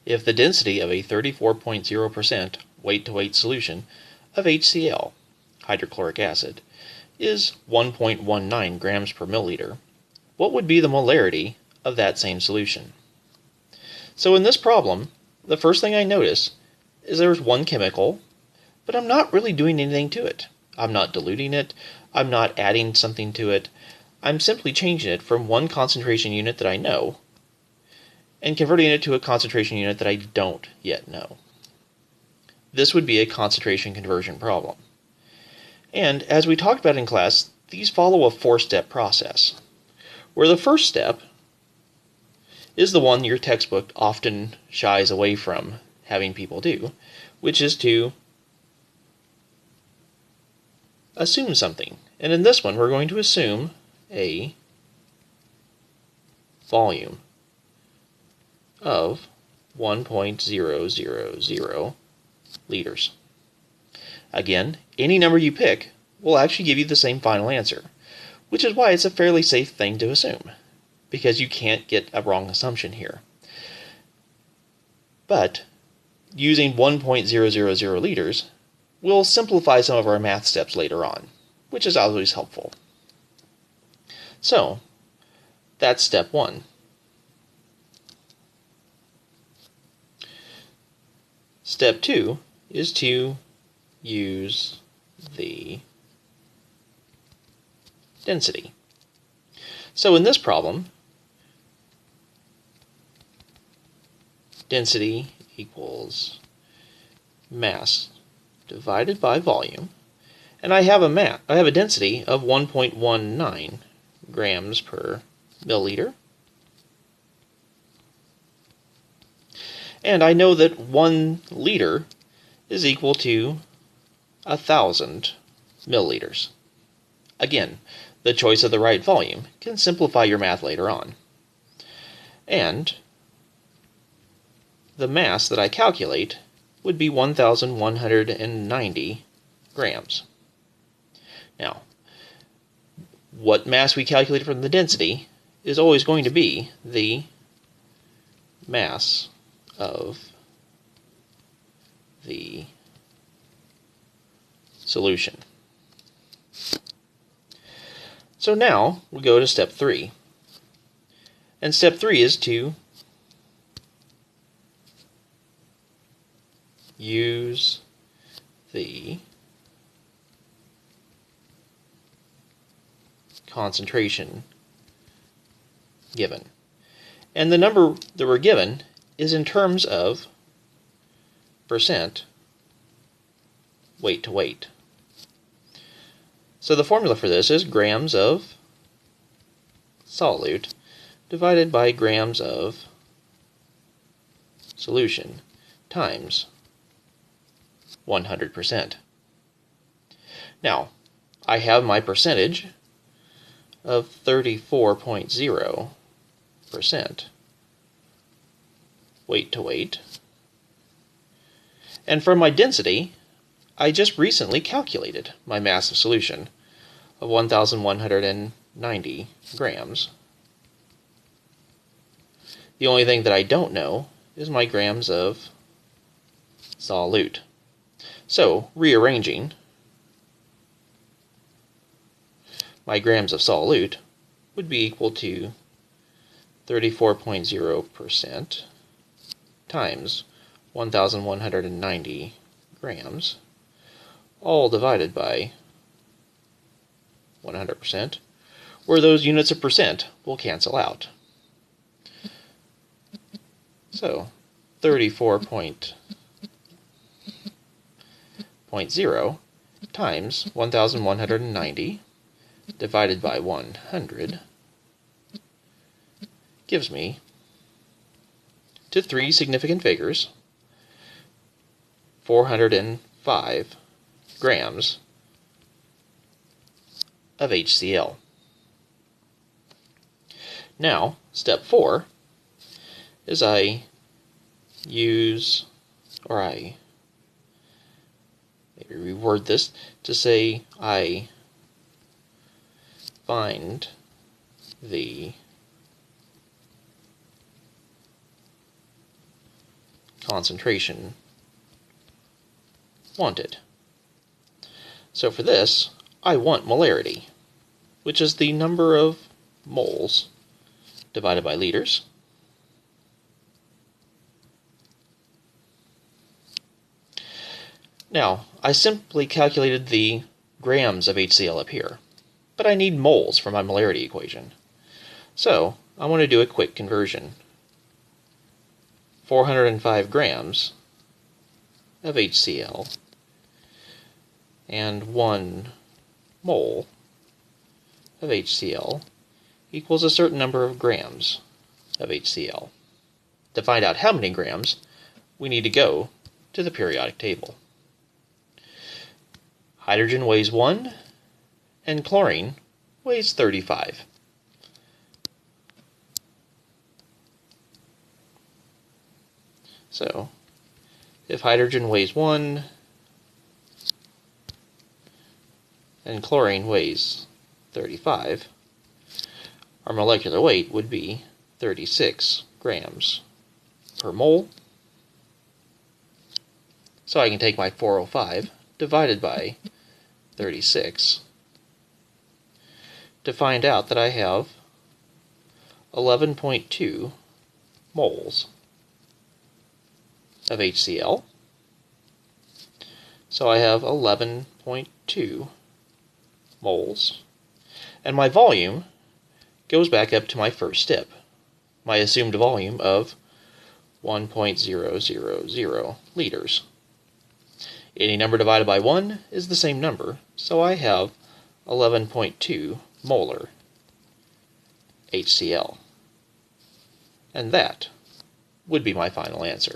if the density of a 34.0% weight-to-weight solution of HCl, hydrochloric acid, is 1.19 grams per milliliter, what would be the molarity of that same solution? So in this problem, the first thing I notice is there's one chemical, but I'm not really doing anything to it. I'm not diluting it, I'm not adding something to it, I'm simply changing it from one concentration unit that I know and converting it to a concentration unit that I don't yet know. This would be a concentration conversion problem. And as we talked about in class, these follow a four-step process, where the first step is the one your textbook often shies away from having people do, which is to assume something. And in this one, we're going to assume a volume of 1.000 liters. Again, any number you pick will actually give you the same final answer, which is why it's a fairly safe thing to assume, because you can't get a wrong assumption here. But using 1.000 liters will simplify some of our math steps later on, which is always helpful. So, that's step one. Step two is to use the density. So in this problem, density equals mass divided by volume, and I have a density of 1.19 grams per milliliter. And I know that 1 liter is equal to 1,000 milliliters. Again, the choice of the right volume can simplify your math later on. And the mass that I calculate would be 1,190 grams. Now, what mass we calculate from the density is always going to be the mass of the solution. So now we go to step 3. And step 3 is to use the concentration given. And the number that we're given is in terms of percent weight to weight. So the formula for this is grams of solute divided by grams of solution times 100%. Now, I have my percentage of 34.0% weight to weight. And from my density, I just recently calculated my mass of solution of 1,190 grams. The only thing that I don't know is my grams of solute. So, rearranging, my grams of solute would be equal to 34.0% times 1,190 grams, all divided by 100%, where those units of percent will cancel out. So 34.0 times 1,190 divided by 100 gives me, to three significant figures, 405 grams of HCl. Now, step 4 is I maybe reword this to say I find the concentration wanted. So for this, I want molarity, which is the number of moles divided by liters. Now, I simply calculated the grams of HCl up here, but I need moles for my molarity equation. So, I want to do a quick conversion. 405 grams of HCl and 1 mole of HCl equals a certain number of grams of HCl. To find out how many grams, we need to go to the periodic table. Hydrogen weighs 1, and chlorine weighs 35. So, if hydrogen weighs 1, and chlorine weighs 35, our molecular weight would be 36 grams per mole. So I can take my 405 divided by 36 to find out that I have 11.2 moles of HCl. So I have 11.2 moles. And my volume goes back up to my first step, my assumed volume of 1.000 liters. Any number divided by 1 is the same number, so I have 11.2 molar HCl. And that would be my final answer.